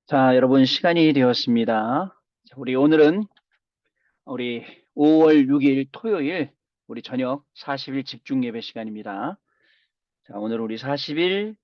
자, 여러분 시간이 되었습니다. 자, 우리 오늘은 우리 5월 6일 토요일 우리 저녁 40일 집중 예배 시간입니다. 자, 오늘 우리 40일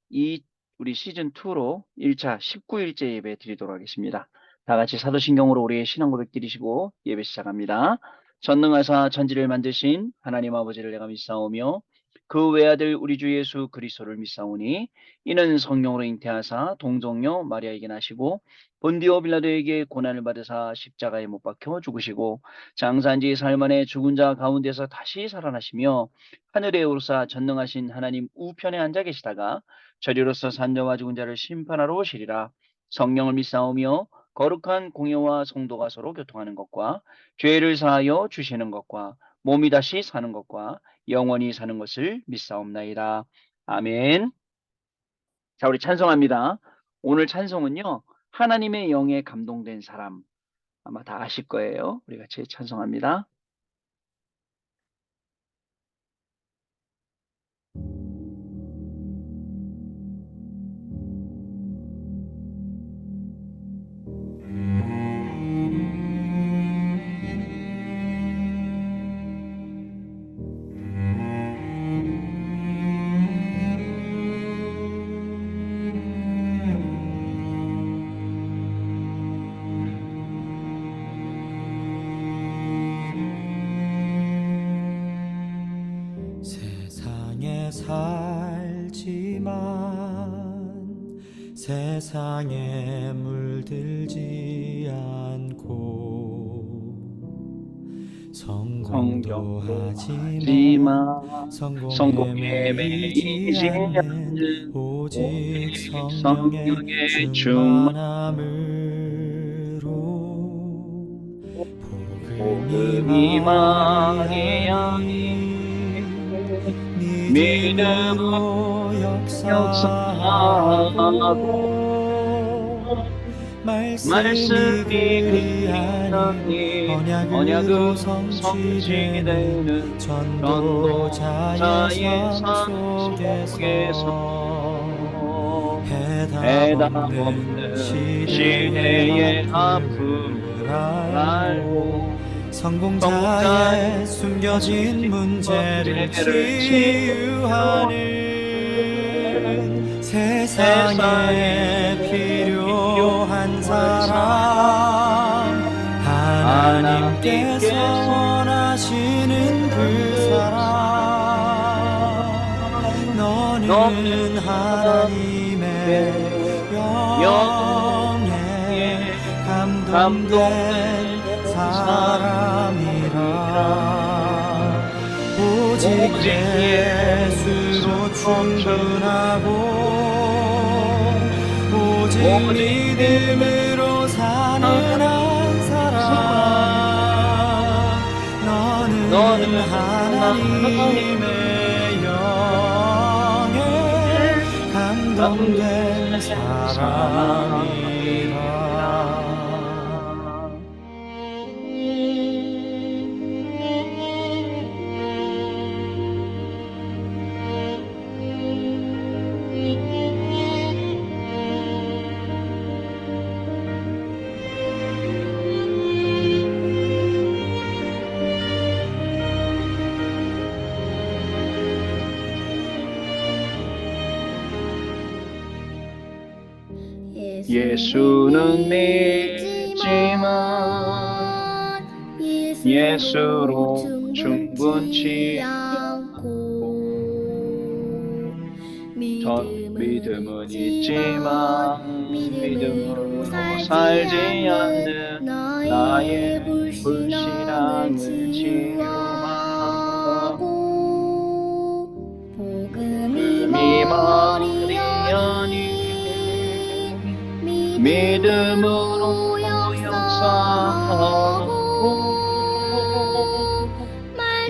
우리 시즌 2로 1차 19일째 예배 드리도록 하겠습니다. 다 같이 사도신경으로 우리의 신앙 고백 드리시고 예배 시작합니다. 전능하사 천지를 만드신 하나님 아버지를 내가 믿사오며 그 외아들 우리 주 예수 그리스도를 믿사오니 이는 성령으로 잉태하사 동정녀 마리아에게 나시고 본디오 빌라도에게 고난을 받으사 십자가에 못 박혀 죽으시고 장사한 지 사흘 만에 죽은 자 가운데서 다시 살아나시며 하늘에 오르사 전능하신 하나님 우편에 앉아 계시다가 저리로서 산자와 죽은 자를 심판하러 오시리라. 성령을 믿사오며 거룩한 공예와 성도가 서로 교통하는 것과 죄를 사하여 주시는 것과 몸이 다시 사는 것과 영원히 사는 것을 믿사옵나이다. 아멘. 자, 우리 찬송합니다. 오늘 찬송은요, 하나님의 영에 감동된 사람. 아마 다 아실 거예요. 우리 같이 찬송합니다. 세상에 살지만 세상에 물들지 않고 성공도 하지만 성공에 매이지 않는 오직 성령의 충만함으로 복음이 망해야 믿음으로 역사하고 말씀이 그리하니 언약으로 성취되는 전도자의 삶 속에서 해답 없는 시대의 아픔을 알고 성공자의 숨겨진 문제를 치유하는 세상에 필요한 사람 하나님께서 원하시는 그 사람 너는 하나님의 영에 감동된 사람이라 오직 예수로 충분하고 오직 믿음으로 사는 한 사람 너는 하나님의 영에 감동된 사람이라. 예수는 믿지만 예수로 충분치 않고 믿음은 있지만 믿음으로 살지 않는 나의 불신앙을 치유하고 복음이 머리하니 믿음으로 역사하고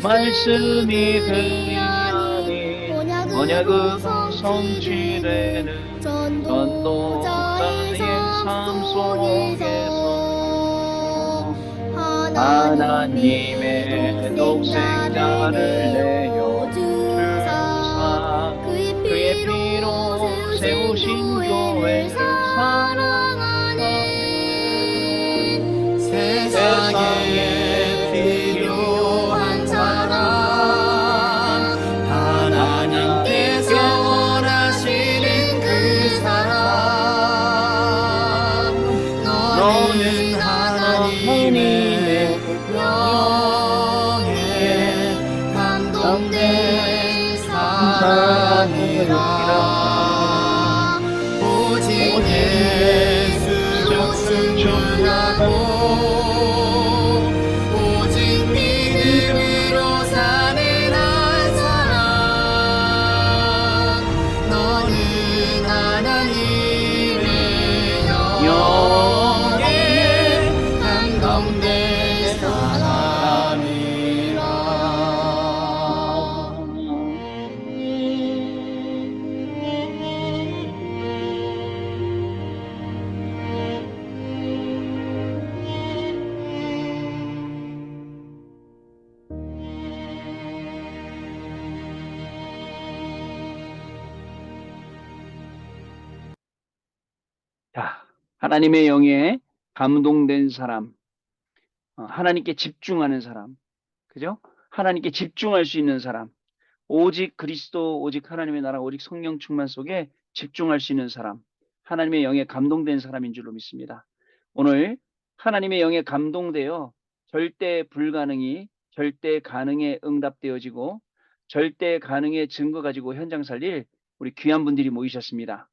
말씀이 그리하니 언약으로 성취되는 전도자의 삶 속에서 하나님의 독생자를 내어 주사 그의 피로 세우신 교회를 사랑하는 자, 하나님의 영에 감동된 사람, 하나님께 집중하는 사람, 그죠? 하나님께 집중할 수 있는 사람, 오직 그리스도, 오직 하나님의 나라, 오직 성령 충만 속에 집중할 수 있는 사람, 하나님의 영에 감동된 사람인 줄로 믿습니다. 오늘 하나님의 영에 감동되어 절대 불가능이 절대 가능에 응답되어지고 절대 가능의 증거 가지고 현장 살릴 우리 귀한 분들이 모이셨습니다.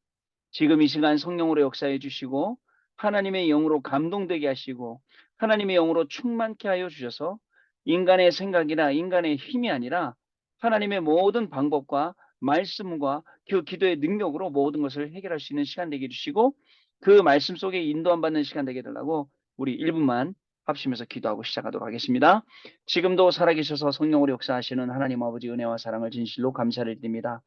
지금 이 시간 성령으로 역사해 주시고 하나님의 영으로 감동되게 하시고 하나님의 영으로 충만케 하여 주셔서 인간의 생각이나 인간의 힘이 아니라 하나님의 모든 방법과 말씀과 그 기도의 능력으로 모든 것을 해결할 수 있는 시간 되게 해주시고 그 말씀 속에 인도함 받는 시간 되게 해달라고 우리 1분만 합심해서 기도하고 시작하도록 하겠습니다. 지금도 살아계셔서 성령으로 역사하시는 하나님 아버지 은혜와 사랑을 진실로 감사를 드립니다.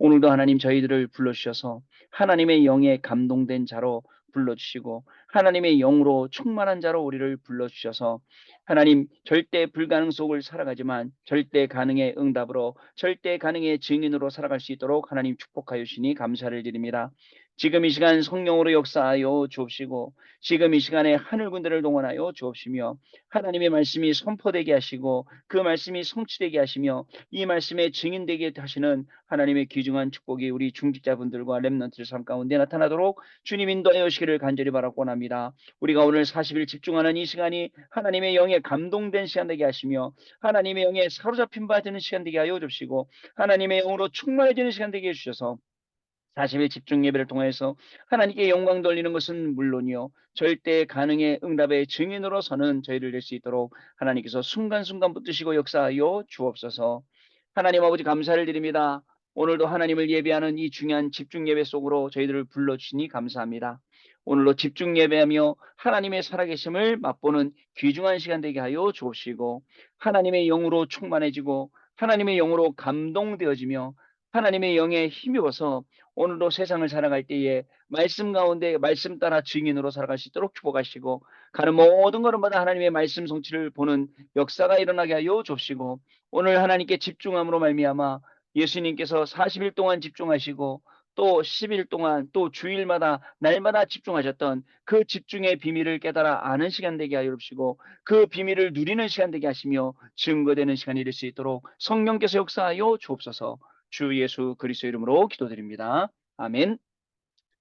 오늘도 하나님 저희들을 불러주셔서 하나님의 영에 감동된 자로 불러주시고 하나님의 영으로 충만한 자로 우리를 불러주셔서 하나님 절대 불가능 속을 살아가지만 절대 가능의 응답으로 절대 가능의 증인으로 살아갈 수 있도록 하나님 축복하여 주시니 감사를 드립니다. 지금 이 시간 성령으로 역사하여 주옵시고 지금 이 시간에 하늘군대를 동원하여 주옵시며 하나님의 말씀이 선포되게 하시고 그 말씀이 성취되게 하시며 이 말씀에 증인되게 하시는 하나님의 귀중한 축복이 우리 중직자분들과 렘넌트들 삶 가운데 나타나도록 주님 인도하여 주시기를 간절히 바라고 원합니다. 우리가 오늘 40일 집중하는 이 시간이 하나님의 영에 감동된 시간 되게 하시며 하나님의 영에 사로잡힌 바 되는 시간 되게 하여 주시고 하나님의 영으로 충만해지는 시간 되게 해주셔서 40일 집중 예배를 통해서 하나님께 영광 돌리는 것은 물론이요 절대 가능의 응답의 증인으로 서는 저희를 될 수 있도록 하나님께서 순간순간 붙드시고 역사하여 주옵소서. 하나님 아버지 감사를 드립니다. 오늘도 하나님을 예배하는 이 중요한 집중 예배 속으로 저희들을 불러주시니 감사합니다. 오늘도 집중 예배하며 하나님의 살아계심을 맛보는 귀중한 시간 되게 하여 주옵시고 하나님의 영으로 충만해지고 하나님의 영으로 감동되어지며 하나님의 영에 힘입어서 오늘도 세상을 살아갈 때에 말씀 가운데 말씀 따라 증인으로 살아갈 수 있도록 축복하시고 가는 모든 걸음마다 하나님의 말씀 성취를 보는 역사가 일어나게 하여 주옵시고 오늘 하나님께 집중함으로 말미암아 예수님께서 40일 동안 집중하시고 또 10일 동안 또 주일마다 날마다 집중하셨던 그 집중의 비밀을 깨달아 아는 시간 되게 하여 주시고 그 비밀을 누리는 시간 되게 하시며 증거되는 시간이 될 수 있도록 성령께서 역사하여 주옵소서. 주 예수 그리스도 이름으로 기도드립니다. 아멘.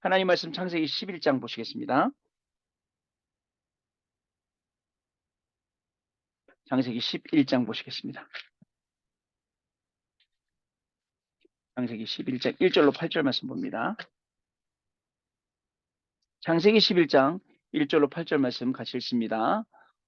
하나님 말씀 창세기 11장 보시겠습니다. 창세기 11장 보시겠습니다. 창세기 11장 1절로 8절 말씀 봅니다. 창세기 11장 1절로 8절 말씀 같이 읽습니다.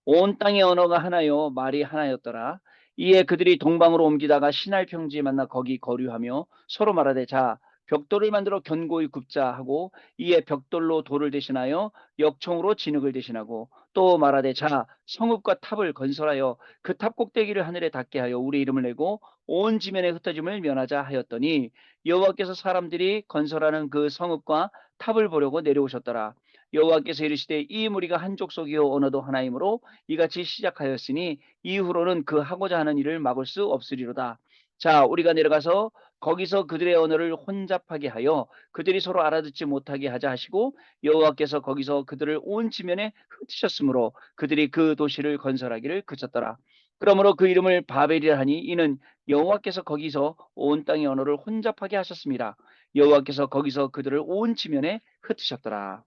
온 땅의 언어가 하나요 말이 하나였더라. 이에 그들이 동방으로 옮기다가 시날 평지에 만나 거기 거류하며 서로 말하되 자 벽돌을 만들어 견고히 굽자 하고 이에 벽돌로 돌을 대신하여 역청으로 진흙을 대신하고 또 말하되 자 성읍과 탑을 건설하여 그 탑 꼭대기를 하늘에 닿게 하여 우리 이름을 내고 온 지면에 흩어짐을 면하자 하였더니 여호와께서 사람들이 건설하는 그 성읍과 탑을 보려고 내려오셨더라. 여호와께서 이르시되 이 무리가 한 족속이요 언어도 하나이므로 이같이 시작하였으니 이후로는 그 하고자 하는 일을 막을 수 없으리로다. 자 우리가 내려가서 거기서 그들의 언어를 혼잡하게 하여 그들이 서로 알아듣지 못하게 하자 하시고 여호와께서 거기서 그들을 온 지면에 흩으셨으므로 그들이 그 도시를 건설하기를 그쳤더라. 그러므로 그 이름을 바벨이라 하니 이는 여호와께서 거기서 온 땅의 언어를 혼잡하게 하셨습니다. 여호와께서 거기서 그들을 온 지면에 흩으셨더라.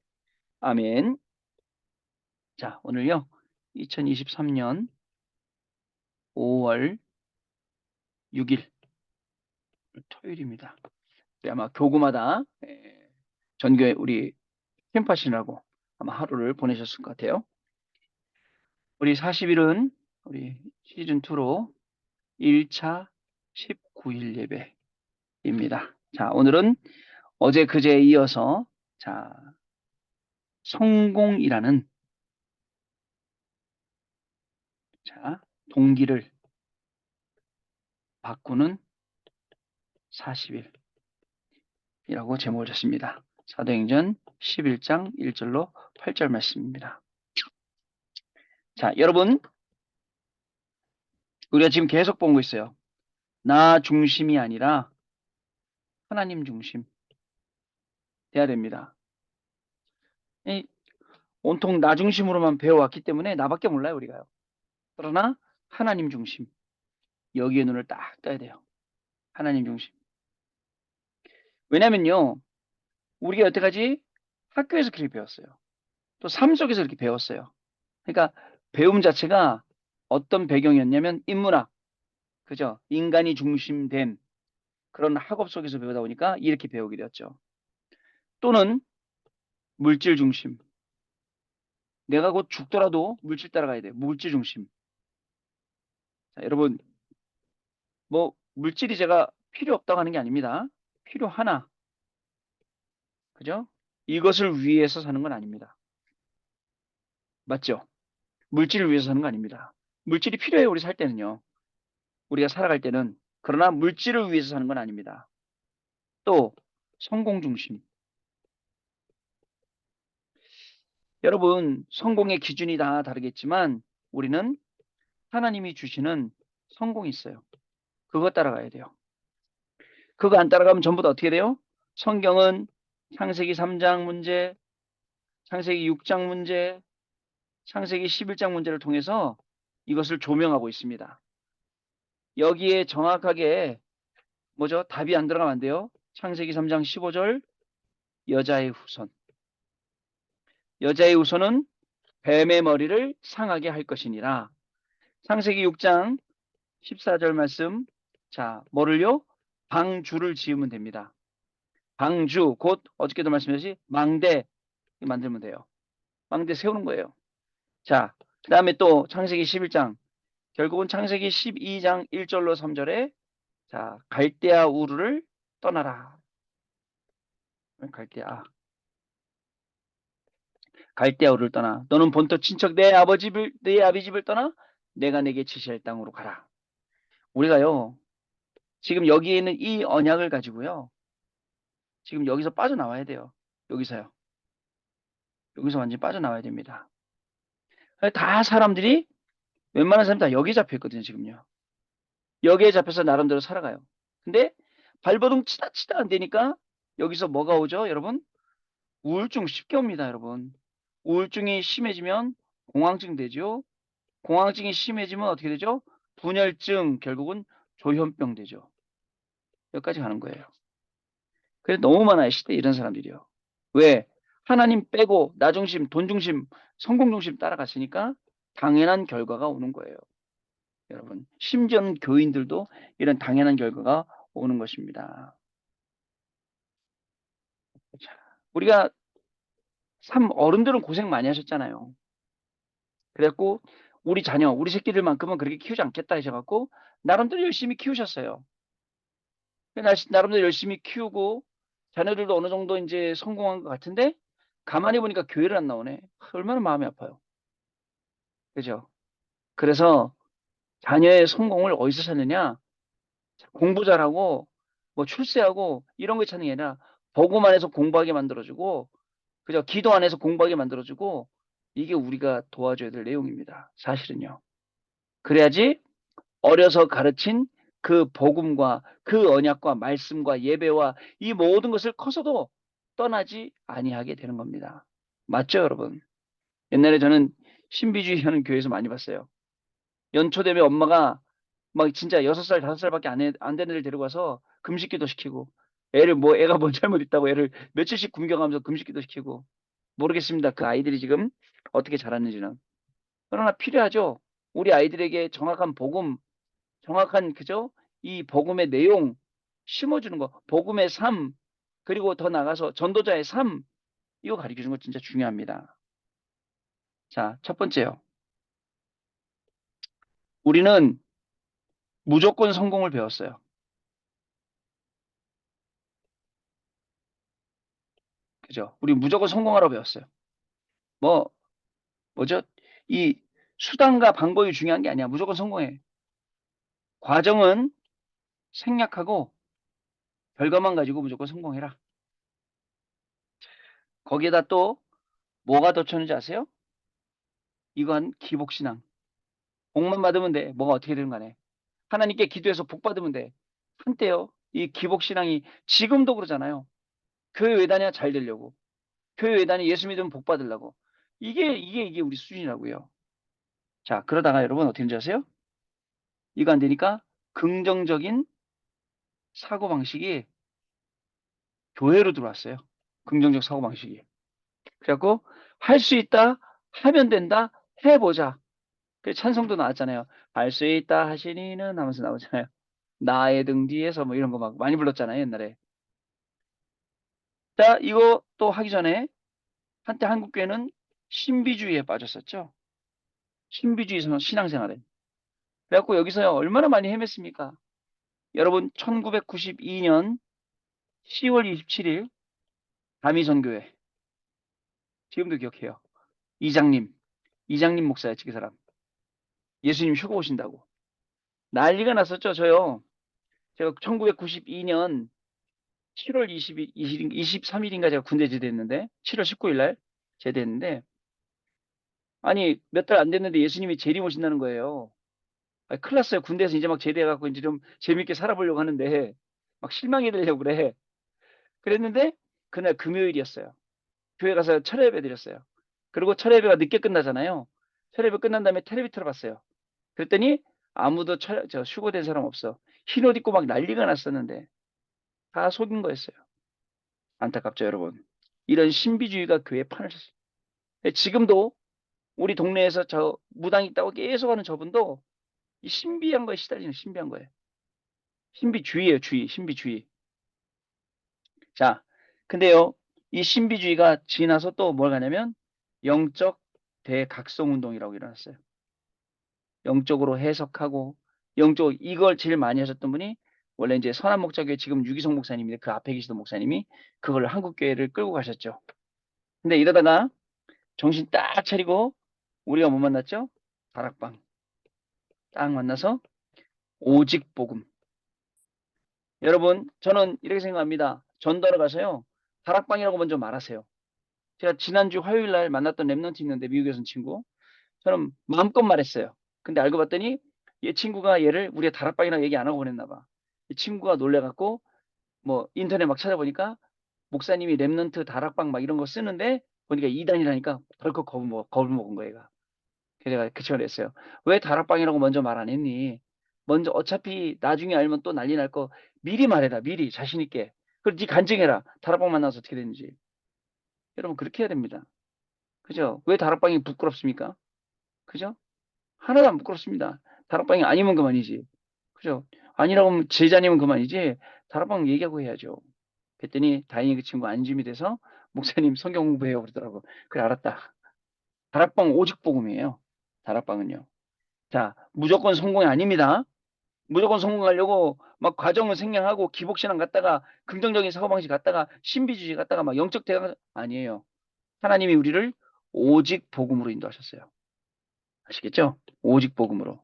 아멘. 자, 오늘요. 2023년 5월 6일 토요일입니다. 아마 교구마다 전교회 우리 캠프하시느라고 아마 하루를 보내셨을 것 같아요. 우리 40일은 우리 시즌2로 1차 19일 예배입니다. 자, 오늘은 어제 그제에 이어서 자, 성공이라는 자, 동기를 바꾸는 40일이라고 제목을 줬습니다. 사도행전 11장 1절로 8절 말씀입니다. 자, 여러분 우리가 지금 계속 보고 있어요. 나 중심이 아니라 하나님 중심 돼야 됩니다. 이 온통 나 중심으로만 배워왔기 때문에 나밖에 몰라요, 우리가요. 그러나 하나님 중심, 여기에 눈을 딱 떠야 돼요. 하나님 중심. 왜냐면요, 우리가 여태까지 학교에서 그렇게 배웠어요. 또 삶 속에서 이렇게 배웠어요. 그러니까 배움 자체가 어떤 배경이었냐면 인문학, 그죠? 인간이 중심된 그런 학업 속에서 배우다 보니까 이렇게 배우게 되었죠. 또는 물질 중심. 내가 곧 죽더라도 물질 따라가야 돼. 물질 중심. 자, 여러분, 뭐 물질이 제가 필요 없다고 하는 게 아닙니다. 필요하나, 그죠? 이것을 위해서 사는 건 아닙니다. 맞죠? 물질을 위해서 사는 거 아닙니다. 물질이 필요해요, 우리 살 때는요. 우리가 살아갈 때는. 그러나 물질을 위해서 사는 건 아닙니다. 또 성공 중심. 여러분, 성공의 기준이 다 다르겠지만 우리는 하나님이 주시는 성공이 있어요. 그거 따라가야 돼요. 그거 안 따라가면 전부 다 어떻게 돼요? 성경은 창세기 3장 문제, 창세기 6장 문제, 창세기 11장 문제를 통해서 이것을 조명하고 있습니다. 여기에 정확하게 뭐죠? 답이 안 들어가면 안 돼요. 창세기 3장 15절 여자의 후손. 여자의 후손은 뱀의 머리를 상하게 할 것이니라. 창세기 6장 14절 말씀. 자, 뭐를요? 방주를 지으면 됩니다. 방주, 곧 어저께도 말씀드렸지 망대 만들면 돼요. 망대 세우는 거예요. 자, 그 다음에 또 창세기 11장. 결국은 창세기 12장 1절로 3절에 자, 갈대아 우르를 떠나라. 갈대아 우르를 떠나. 너는 본토 친척 내 아비 집을 떠나 내가 내게 지시할 땅으로 가라. 우리가요. 지금 여기에 있는 이 언약을 가지고요. 지금 여기서 빠져나와야 돼요. 여기서요. 여기서 완전히 빠져나와야 됩니다. 다 사람들이 웬만한 사람이 다 여기에 잡혀 있거든요. 지금요. 여기에 잡혀서 나름대로 살아가요. 근데 발버둥 치다 안 되니까 여기서 뭐가 오죠, 여러분? 우울증 쉽게 옵니다, 여러분. 우울증이 심해지면 공황증 되죠. 공황증이 심해지면 어떻게 되죠? 분열증, 결국은 조현병 되죠. 여기까지 가는 거예요. 그래서 너무 많아요, 시대에 이런 사람들이요. 왜? 하나님 빼고 나 중심, 돈 중심, 성공 중심 따라갔으니까 당연한 결과가 오는 거예요. 여러분, 심지어 교인들도 이런 당연한 결과가 오는 것입니다. 자, 우리가 참 어른들은 고생 많이 하셨잖아요. 그래갖고 우리 자녀, 우리 새끼들만큼은 그렇게 키우지 않겠다 하셔갖고 나름대로 열심히 키우셨어요. 나름대로 열심히 키우고 자녀들도 어느 정도 이제 성공한 것 같은데 가만히 보니까 교회를 안 나오네. 얼마나 마음이 아파요. 그죠? 그래서 자녀의 성공을 어디서 찾느냐? 공부 잘하고 뭐 출세하고 이런 거 찾는 게 아니라 복음 안에서 공부하게 만들어주고 그죠? 기도 안에서 공부하게 만들어주고 이게 우리가 도와줘야 될 내용입니다. 사실은요. 그래야지 어려서 가르친 그 복음과 그 언약과 말씀과 예배와 이 모든 것을 커서도 떠나지 아니하게 되는 겁니다. 맞죠, 여러분? 옛날에 저는 신비주의 하는 교회에서 많이 봤어요. 연초 되면 엄마가 막 진짜 6살, 5살밖에 안 되는 애를 데리고 와서 금식기도 시키고 애가 뭐 잘못했다고 애를 며칠씩 굶겨가면서 금식기도 시키고 모르겠습니다. 그 아이들이 지금 어떻게 자랐는지는. 그러나 필요하죠. 우리 아이들에게 정확한 복음, 정확한 그죠? 이 복음의 내용 심어주는 거, 복음의 삶, 그리고 더 나가서 전도자의 삶, 이거 가르쳐 주는 거 진짜 중요합니다. 자, 첫 번째요. 우리는 무조건 성공을 배웠어요. 그죠? 우리 무조건 성공하라고 배웠어요. 뭐, 뭐죠? 이 수단과 방법이 중요한 게 아니야. 무조건 성공해. 과정은 생략하고 결과만 가지고 무조건 성공해라. 거기에다 또 뭐가 덧쳤는지 아세요? 이건 기복신앙. 복만 받으면 돼. 뭐가 어떻게 되는 간에. 하나님께 기도해서 복 받으면 돼. 한때요. 이 기복신앙이 지금도 그러잖아요. 교회 왜 다냐? 잘 되려고. 교회 외단이 예수 믿으면 복 받으려고. 이게 우리 수준이라고요. 자, 그러다가 여러분 어떻게 되는지 아세요? 이거 안 되니까 긍정적인 사고방식이 교회로 들어왔어요. 긍정적 사고방식이. 그래갖고 할 수 있다, 하면 된다, 해보자. 그 찬송도 나왔잖아요. 할 수 있다 하시니는 하면서 나오잖아요. 나의 등 뒤에서 뭐 이런 거 막 많이 불렀잖아요, 옛날에. 자, 이거 또 하기 전에 한때 한국교회는 신비주의에 빠졌었죠. 신비주의 신앙생활에. 그래갖고 여기서요, 얼마나 많이 헤맸습니까? 여러분, 1992년 10월 27일 다미선교회. 지금도 기억해요. 이장님 목사였지, 그 사람. 예수님 휴가 오신다고. 난리가 났었죠, 저요. 제가 1992년 7월 23일인가 제가 군대 제대했는데, 7월 19일 날 제대했는데, 아니, 몇 달 안 됐는데 예수님이 재림 오신다는 거예요. 아니, 큰일 났어요. 군대에서 이제 막 제대해갖고 이제 좀 재밌게 살아보려고 하는데, 막 실망이 되려고 그래. 그랬는데, 그날 금요일이었어요. 교회 가서 철야예배 드렸어요. 그리고 철야예배가 늦게 끝나잖아요. 철야예배 끝난 다음에 텔레비 틀어봤어요. 그랬더니 아무도 휴거된 사람 없어. 흰 옷 입고 막 난리가 났었는데 다 속인 거였어요. 안타깝죠, 여러분. 이런 신비주의가 교회에 판을 쳤어요. 지금도 우리 동네에서 저 무당 있다고 계속 하는 저분도 이 신비한 거에 시달리는 신비한 거예요. 신비주의예요, 신비주의. 자, 근데요, 이 신비주의가 지나서 또 뭘 가냐면 영적 대각성 운동이라고 일어났어요. 영적으로 해석하고 이걸 제일 많이 하셨던 분이 원래 이제 선한목자교회 지금 유기성 목사님인데 그 앞에 계시던 목사님이 그걸 한국교회를 끌고 가셨죠. 근데 이러다가 정신 딱 차리고 우리가 뭐 만났죠? 다락방 딱 만나서 오직 복음. 여러분, 저는 이렇게 생각합니다. 전도하러 가서요, 다락방이라고 먼저 말하세요. 제가 지난주 화요일 날 만났던 랩런트 있는데 미국에서 온 친구, 저는 마음껏 말했어요. 근데 알고 봤더니 얘 친구가 얘를 우리가 다락방이라고 얘기 안 하고 보냈나 봐. 이 친구가 놀래갖고 뭐 인터넷 막 찾아보니까 목사님이 랩런트 다락방 막 이런 거 쓰는데 보니까 이단이라니까 덜컥 겁을 먹은 거예요. 얘가. 그래서 내가 그 친구를 했어요. 왜 다락방이라고 먼저 말 안 했니? 먼저 어차피 나중에 알면 또 난리 날 거 미리 말해라. 미리 자신 있게. 그리고 네 간증해라. 다락방 만나서 어떻게 됐는지. 여러분 그렇게 해야 됩니다. 그죠? 왜 다락방이 부끄럽습니까? 그죠? 하나도 안 부끄럽습니다. 다락방이 아니면 그만이지. 그죠? 아니라고 하면 제자님은 그만이지. 다락방 얘기하고 해야죠. 그랬더니 다행히 그 친구 안심이 돼서 목사님 성경 공부해요 그러더라고. 그래 알았다. 다락방 오직 복음이에요. 다락방은요. 자, 무조건 성공이 아닙니다. 무조건 성공하려고 막 과정을 생략하고 기복신앙 갔다가 긍정적인 사고방식 갔다가 신비주의 갔다가 막 영적 대강 아니에요. 하나님이 우리를 오직 복음으로 인도하셨어요. 아시겠죠? 오직 복음으로.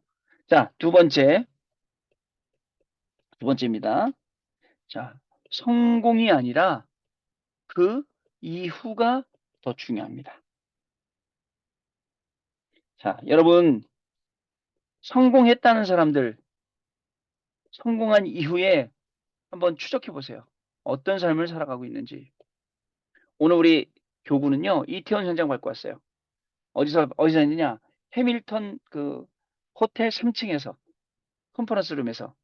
자, 두 번째입니다. 자, 성공이 아니라 그 이후가 더 중요합니다. 자, 여러분, 성공했다는 사람들, 성공한 이후에 한번 추적해 보세요. 어떤 삶을 살아가고 있는지. 오늘 우리 교구는요, 이태원 현장 밟고 왔어요. 어디서 했느냐? 해밀턴 그 호텔 3층에서, 컨퍼런스 룸에서.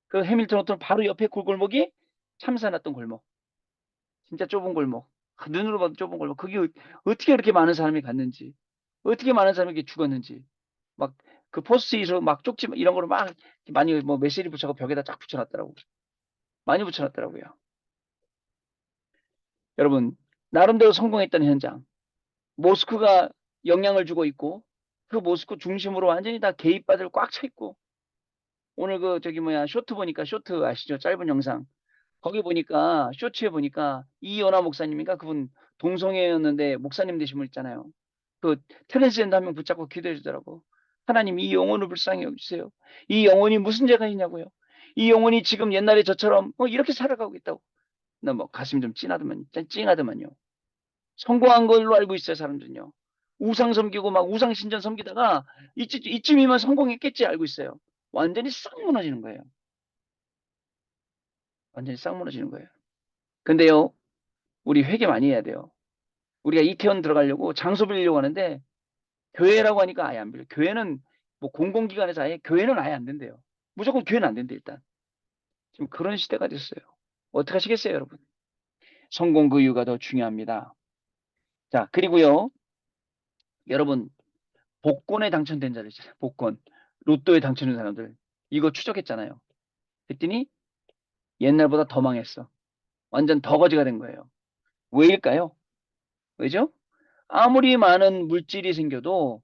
그 해밀턴 호텔 바로 옆에 골목이 참사 났던 골목. 진짜 좁은 골목. 눈으로 봐도 좁은 골목. 그게 어떻게 그렇게 많은 사람이 갔는지, 어떻게 많은 사람이 이렇게 죽었는지. 막 그 포스트잇으로 막 쪽지 이런 거로 막 많이 뭐 메시지 붙여서 벽에다 쫙 붙여놨더라고. 많이 붙여놨더라고요. 여러분, 나름대로 성공했던 현장. 모스크가 영향을 주고 있고, 그 모스크 중심으로 완전히 다 게이바들 꽉 차 있고, 오늘 그 저기 뭐야 쇼트 보니까 쇼트 아시죠? 짧은 영상. 거기 보니까 쇼츠에 보니까 이연화 목사님인가 그분 동성애였는데 목사님 되신 분 있잖아요. 그 트랜스젠더 한 명 붙잡고 기도해 주더라고. 하나님 이 영혼을 불쌍히 여기주세요. 이 영혼이 무슨 죄가 있냐고요. 이 영혼이 지금 옛날에 저처럼 이렇게 살아가고 있다고. 나 뭐 가슴이 좀 찡하더만요. 성공한 걸로 알고 있어요, 사람들은요. 우상 섬기고 막 우상 신전 섬기다가 이쯤이면 성공했겠지 알고 있어요. 완전히 싹 무너지는 거예요. 완전히 싹 무너지는 거예요. 근데요, 우리 회개 많이 해야 돼요. 우리가 이태원 들어가려고 장소 빌리려고 하는데 교회라고 하니까 아예 안 빌려. 교회는 뭐 공공기관에서 아예 교회는 아예 안 된대요. 무조건 교회는 안 된대 일단. 지금 그런 시대가 됐어요. 어떻게 하시겠어요, 여러분? 성공 그 이유가 더 중요합니다. 자, 그리고요. 여러분 복권에 당첨된 자들 있잖아요. 복권. 로또에 당첨된 사람들. 이거 추적했잖아요. 그랬더니 옛날보다 더 망했어. 완전 더 거지가 된 거예요. 왜일까요? 왜죠? 아무리 많은 물질이 생겨도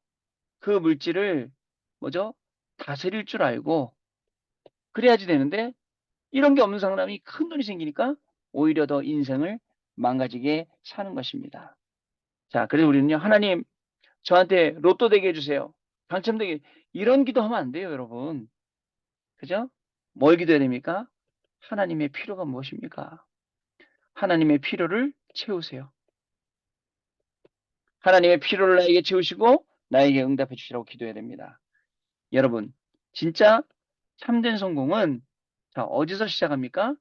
그 물질을 뭐죠? 다스릴 줄 알고 그래야지 되는데 이런 게 없는 사람이 큰 돈이 생기니까 오히려 더 인생을 망가지게 사는 것입니다. 자, 그래서 우리는요, 하나님, 저한테 로또 되게 해주세요. 당첨되게, 이런 기도하면 안 돼요, 여러분. 그죠? 뭘 기도해야 됩니까? 하나님의 필요가 무엇입니까? 하나님의 필요를 채우세요. 하나님의 필요를 나에게 채우시고 나에게 응답해 주시라고 기도해야 됩니다. 여러분, 진짜 참된 성공은 자, 어디서 시작합니까?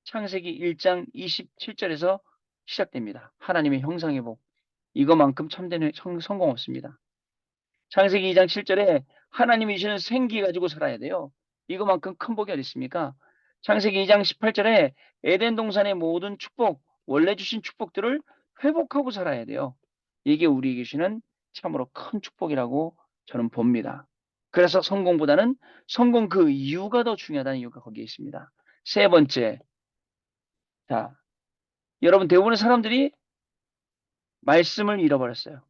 창세기 1장 27절에서 시작됩니다. 하나님의 형상의 복. 이거만큼 참된 성공 없습니다. 창세기 2장 7절에 하나님이 주시는 생기 가지고 살아야 돼요. 이거만큼 큰 복이 어디 있습니까? 창세기 2장 18절에 에덴 동산의 모든 축복, 원래 주신 축복들을 회복하고 살아야 돼요. 이게 우리에게 주시는 참으로 큰 축복이라고 저는 봅니다. 그래서 성공보다는 성공 그 이유가 더 중요하다는 이유가 거기에 있습니다. 세 번째, 자, 여러분 대부분의 사람들이 말씀을 잃어버렸어요.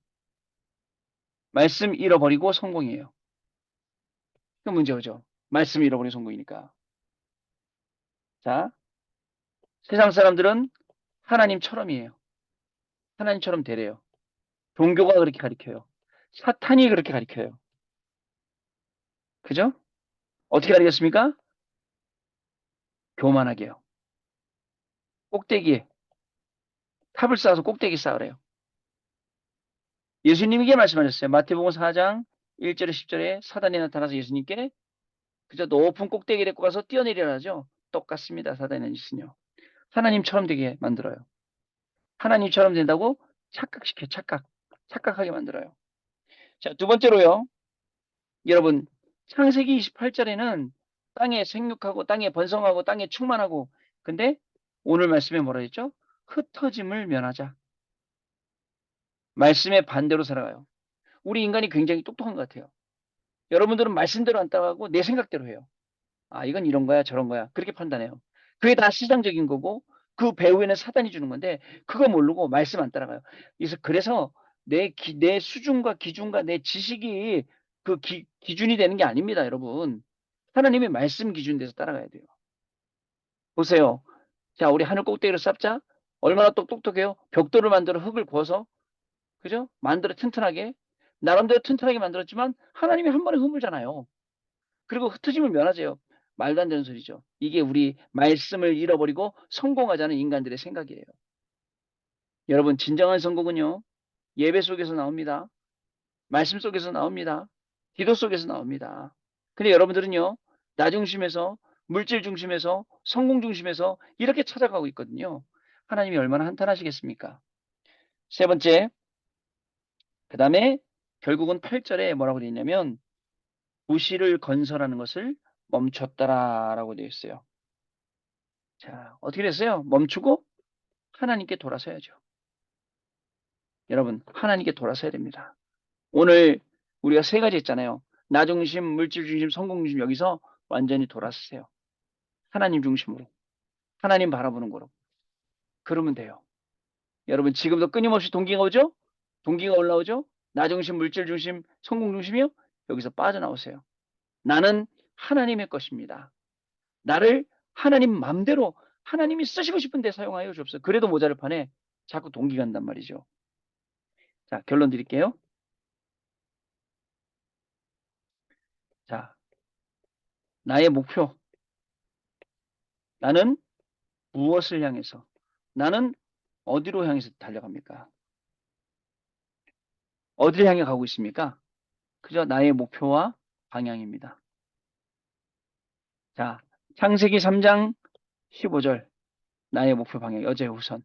말씀 잃어버리고 성공이에요. 그 문제죠. 말씀 잃어버린 성공이니까. 자, 세상 사람들은 하나님처럼이에요. 하나님처럼 되래요. 종교가 그렇게 가르쳐요. 사탄이 그렇게 가르쳐요. 그죠? 어떻게 가르쳤습니까? 교만하게요. 꼭대기에 탑을 쌓아서 꼭대기 쌓으래요. 예수님이 이게 말씀하셨어요. 마태복음 4장 1절에 10절에 사단이 나타나서 예수님께 그저 높은 꼭대기에 데리고 가서 뛰어내리라 하죠. 똑같습니다. 사단의 짓은요. 하나님처럼 되게 만들어요. 하나님처럼 된다고 착각시켜 착각하게 만들어요. 자, 두 번째로요. 여러분, 창세기 28절에는 땅에 생육하고 땅에 번성하고 땅에 충만하고 근데 오늘 말씀에 뭐라 했죠? 흩어짐을 면하자. 말씀의 반대로 살아가요. 우리 인간이 굉장히 똑똑한 것 같아요. 여러분들은 말씀대로 안 따라가고 내 생각대로 해요. 아, 이건 이런 거야, 저런 거야. 그렇게 판단해요. 그게 다 시장적인 거고 그 배후에는 사단이 주는 건데 그거 모르고 말씀 안 따라가요. 그래서 내 수준과 기준과 내 지식이 그 기준이 되는 게 아닙니다, 여러분. 하나님의 말씀 기준 돼서 따라가야 돼요. 보세요. 자, 우리 하늘 꼭대기로 쌓자. 얼마나 똑똑해요? 벽돌을 만들어 흙을 구워서 그죠? 만들어 튼튼하게 나름대로 튼튼하게 만들었지만 하나님이 한 번에 허물잖아요. 그리고 흩어짐을 면하세요. 말도 안 되는 소리죠. 이게 우리 말씀을 잃어버리고 성공하자는 인간들의 생각이에요. 여러분 진정한 성공은요. 예배 속에서 나옵니다. 말씀 속에서 나옵니다. 기도 속에서 나옵니다. 근데 여러분들은요. 나 중심에서 물질 중심에서 성공 중심에서 이렇게 찾아가고 있거든요. 하나님이 얼마나 한탄하시겠습니까? 세 번째, 그 다음에 결국은 8절에 뭐라고 되어 있냐면 도시를 건설하는 것을 멈췄다라고 되어 있어요. 자, 어떻게 됐어요? 멈추고 하나님께 돌아서야죠. 여러분, 하나님께 돌아서야 됩니다. 오늘 우리가 세 가지 했잖아요. 나 중심, 물질 중심, 성공 중심 여기서 완전히 돌아서세요. 하나님 중심으로. 하나님 바라보는 거로. 그러면 돼요. 여러분, 지금도 끊임없이 동기가 오죠? 동기가 올라오죠? 나 중심, 물질 중심, 성공 중심이요? 여기서 빠져나오세요. 나는 하나님의 것입니다. 나를 하나님 맘대로 하나님이 쓰시고 싶은데 사용하여 주옵소서. 그래도 모자를 판에 자꾸 동기 간단 말이죠. 자, 결론 드릴게요. 자, 나의 목표. 나는 무엇을 향해서? 나는 어디로 향해서 달려갑니까? 어디를 향해 가고 있습니까? 그저 나의 목표와 방향입니다. 자, 창세기 3장 15절 나의 목표 방향 여제 우선.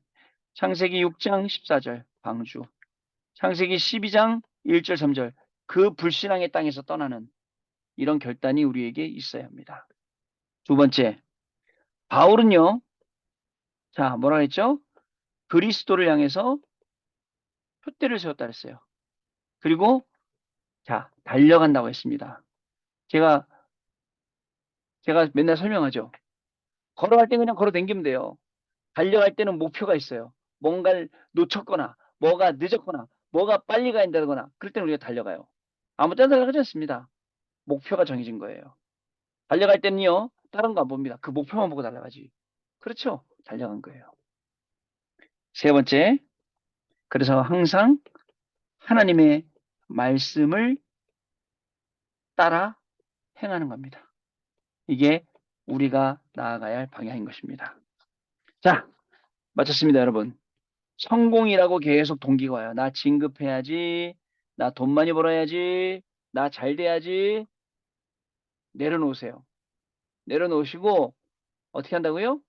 창세기 6장 14절 방주. 창세기 12장 1절 3절 그 불신앙의 땅에서 떠나는 이런 결단이 우리에게 있어야 합니다. 두 번째, 바울은요. 자, 뭐라 했죠? 그리스도를 향해서 표대를 세웠다 그랬어요. 그리고 자, 달려간다고 했습니다. 제가 맨날 설명하죠. 걸어갈 때 그냥 걸어 다니면 돼요. 달려갈 때는 목표가 있어요. 뭔가를 놓쳤거나 뭐가 늦었거나 뭐가 빨리 가야 된다거나 그럴 때는 우리가 달려가요. 아무 때나 달려가지 않습니다. 목표가 정해진 거예요. 달려갈 때는요. 다른 거 안 봅니다. 그 목표만 보고 달려가지. 그렇죠? 달려간 거예요. 세 번째, 그래서 항상 하나님의 말씀을 따라 행하는 겁니다. 이게 우리가 나아가야 할 방향인 것입니다. 자, 마쳤습니다, 여러분. 성공이라고 계속 동기가 와요. 나 진급해야지, 나 돈 많이 벌어야지, 나 잘 돼야지. 내려놓으세요. 내려놓으시고 어떻게 한다고요?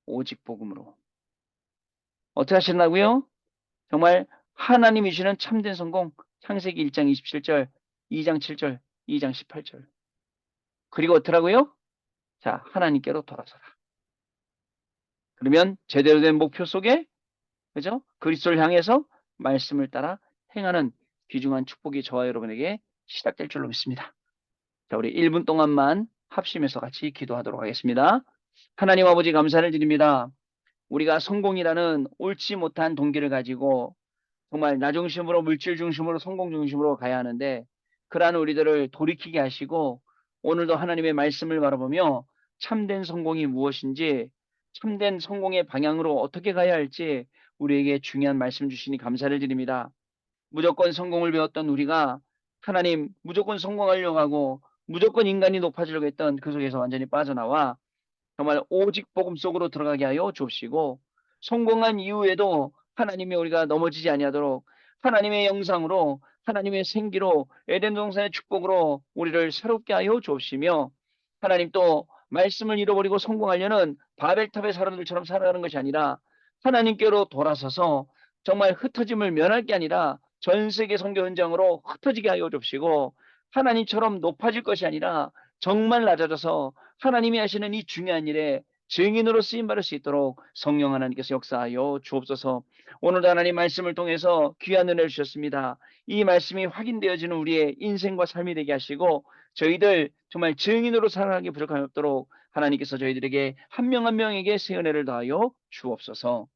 오직 복음으로. 어떻게 하신다고요? 정말 하나님이 주시는 참된 성공. 창세기 1장 27절, 2장 7절, 2장 18절. 그리고 어떡하라고요? 자, 하나님께로 돌아서라. 그러면 제대로 된 목표 속에 그죠? 그리스도를 향해서 말씀을 따라 행하는 귀중한 축복이 저와 여러분에게 시작될 줄로 믿습니다. 자, 우리 1분 동안만 합심해서 같이 기도하도록 하겠습니다. 하나님 아버지 감사를 드립니다. 우리가 성공이라는 옳지 못한 동기를 가지고 정말 나 중심으로 물질 중심으로 성공 중심으로 가야 하는데 그러한 우리들을 돌이키게 하시고 오늘도 하나님의 말씀을 바라보며 참된 성공이 무엇인지 참된 성공의 방향으로 어떻게 가야 할지 우리에게 중요한 말씀 주시니 감사를 드립니다. 무조건 성공을 배웠던 우리가 하나님 무조건 성공하려고 하고 무조건 인간이 높아지려고 했던 그 속에서 완전히 빠져나와 정말 오직 복음 속으로 들어가게 하여 주옵시고 성공한 이후에도 하나님이 우리가 넘어지지 아니하도록 하나님의 영상으로 하나님의 생기로 에덴 동산의 축복으로 우리를 새롭게 하여 주옵시며 하나님 또 말씀을 잃어버리고 성공하려는 바벨탑의 사람들처럼 살아가는 것이 아니라 하나님께로 돌아서서 정말 흩어짐을 면할 게 아니라 전 세계 선교 현장으로 흩어지게 하여 주옵시고 하나님처럼 높아질 것이 아니라 정말 낮아져서 하나님이 하시는 이 중요한 일에 증인으로 쓰임받을 수 있도록 성령 하나님께서 역사하여 주옵소서. 오늘도 하나님 말씀을 통해서 귀한 은혜를 주셨습니다. 이 말씀이 확인되어지는 우리의 인생과 삶이 되게 하시고 저희들 정말 증인으로 살아가기 부족함이 없도록 하나님께서 저희들에게 한 명 한 명에게 새 은혜를 더하여 주옵소서.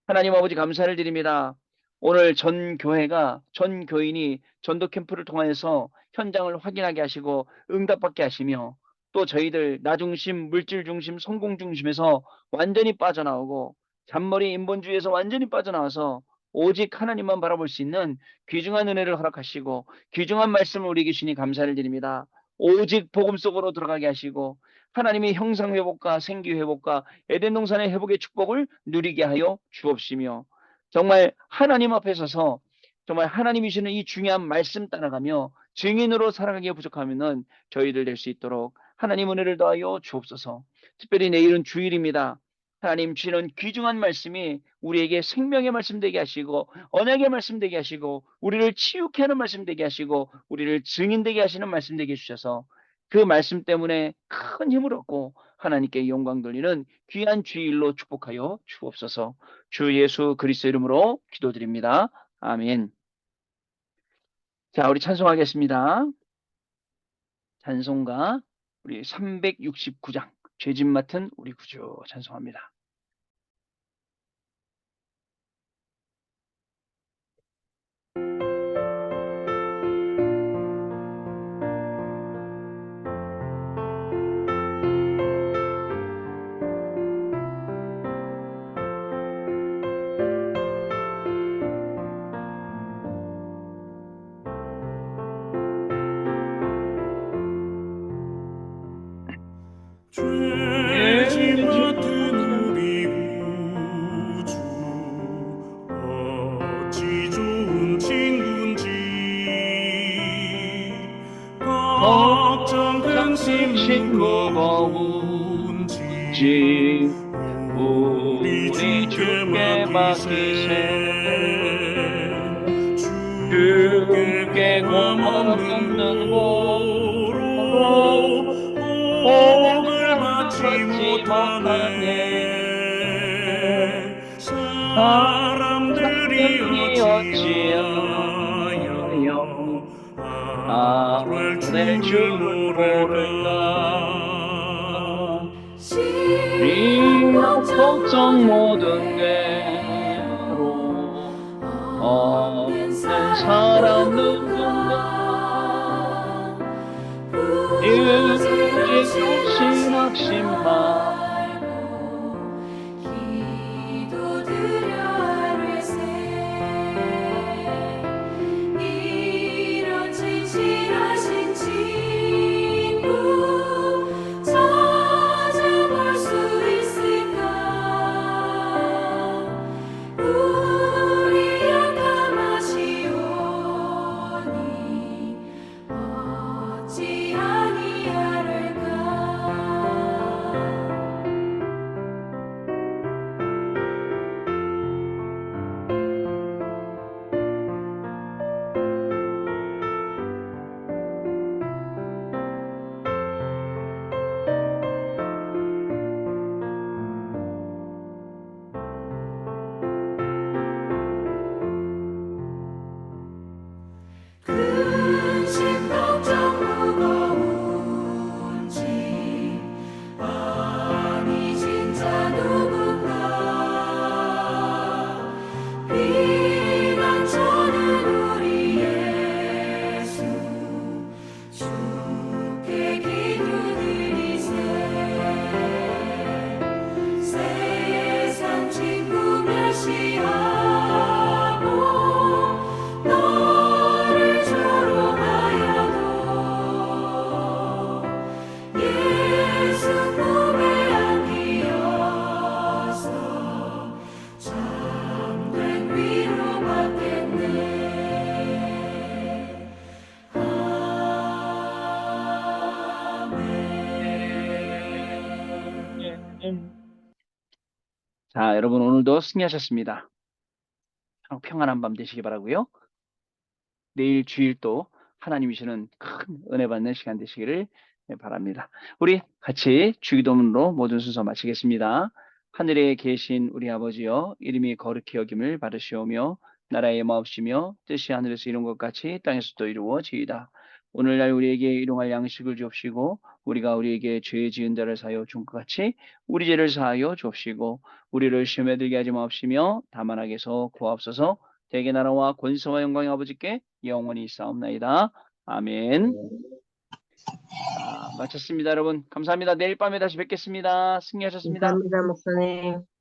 하나님 아버지 감사를 드립니다. 오늘 전 교회가 전 교인이 전도 캠프를 통해서 현장을 확인하게 하시고 응답받게 하시며 또 저희들 나 중심, 물질 중심, 성공 중심에서 완전히 빠져나오고 잔머리 인본주의에서 완전히 빠져나와서 오직 하나님만 바라볼 수 있는 귀중한 은혜를 허락하시고 귀중한 말씀을 우리에게 주시니 감사를 드립니다. 오직 복음 속으로 들어가게 하시고 하나님의 형상 회복과 생기 회복과 에덴 동산의 회복의 축복을 누리게 하여 주옵시며 정말 하나님 앞에 서서 정말 하나님이 주시는 이 중요한 말씀 따라가며 증인으로 살아가기에 부족하면은 저희들 될 수 있도록 하나님 은혜를 더하여 주옵소서. 특별히 내일은 주일입니다. 하나님 주시는 귀중한 말씀이 우리에게 생명의 말씀 되게 하시고 언약의 말씀 되게 하시고 우리를 치유케 하는 말씀 되게 하시고 우리를 증인 되게 하시는 말씀 되게 해주셔서 그 말씀 때문에 큰 힘을 얻고 하나님께 영광 돌리는 귀한 주일로 축복하여 주옵소서. 주 예수 그리스도 이름으로 기도드립니다. 아멘. 자, 우리 찬송하겠습니다. 찬송가 우리 369장 죄짐 맡은 우리 구주 찬송합니다. 죄짐 맡은 우리 구주 어찌 좋은 친구인지 걱정 근심 무거운지 우리 주께 맡기세 없는 고로 복을 받지 못하네. 사람들이 어찌하여 아랠 아랠 줄 줄 모를까. 모를까. 시험 걱정 모든 대로 없는 사람 누군가. 부지런신 확신만 기도드려 하루세 이런 진실하신 친구 찾아볼 수 있을까. 우리 약함하시오니 어찌 아니하를까. 근심 걱정 무거운지 아니 진짜 누군가 피난처는 우리 예수 주께 기도드리세. 세상 친구 멸시하고 너를 조롱하여도 예수 품에 안기어서 참된 위로받겠네. 아멘. 자, 여러분 오늘도 승리하셨습니다. 평안한 밤 되시기 바라고요. 내일 주일도 하나님이 주시는 큰 은혜 받는 시간 되시기를 바랍니다. 우리 같이 주기도문으로 모든 순서 마치겠습니다. 하늘에 계신 우리 아버지여, 이름이 거룩히 여김을 받으시오며 나라의 마옵시며 뜻이 하늘에서 이룬 것 같이 땅에서도 이루어지이다. 오늘날 우리에게 일용할 양식을 주옵시고 우리가 우리에게 죄 지은 자를 사하여 준 것 같이 우리 죄를 사하여 주옵시고 우리를 시험에 들게 하지 마옵시며 다만 악에서 구하옵소서. 대개 나라와 권세와 영광의 아버지께 영원히 있사옵나이다. 아멘. 자, 마쳤습니다, 여러분. 감사합니다. 내일 밤에 다시 뵙겠습니다. 승리하셨습니다. 감사합니다, 목사님.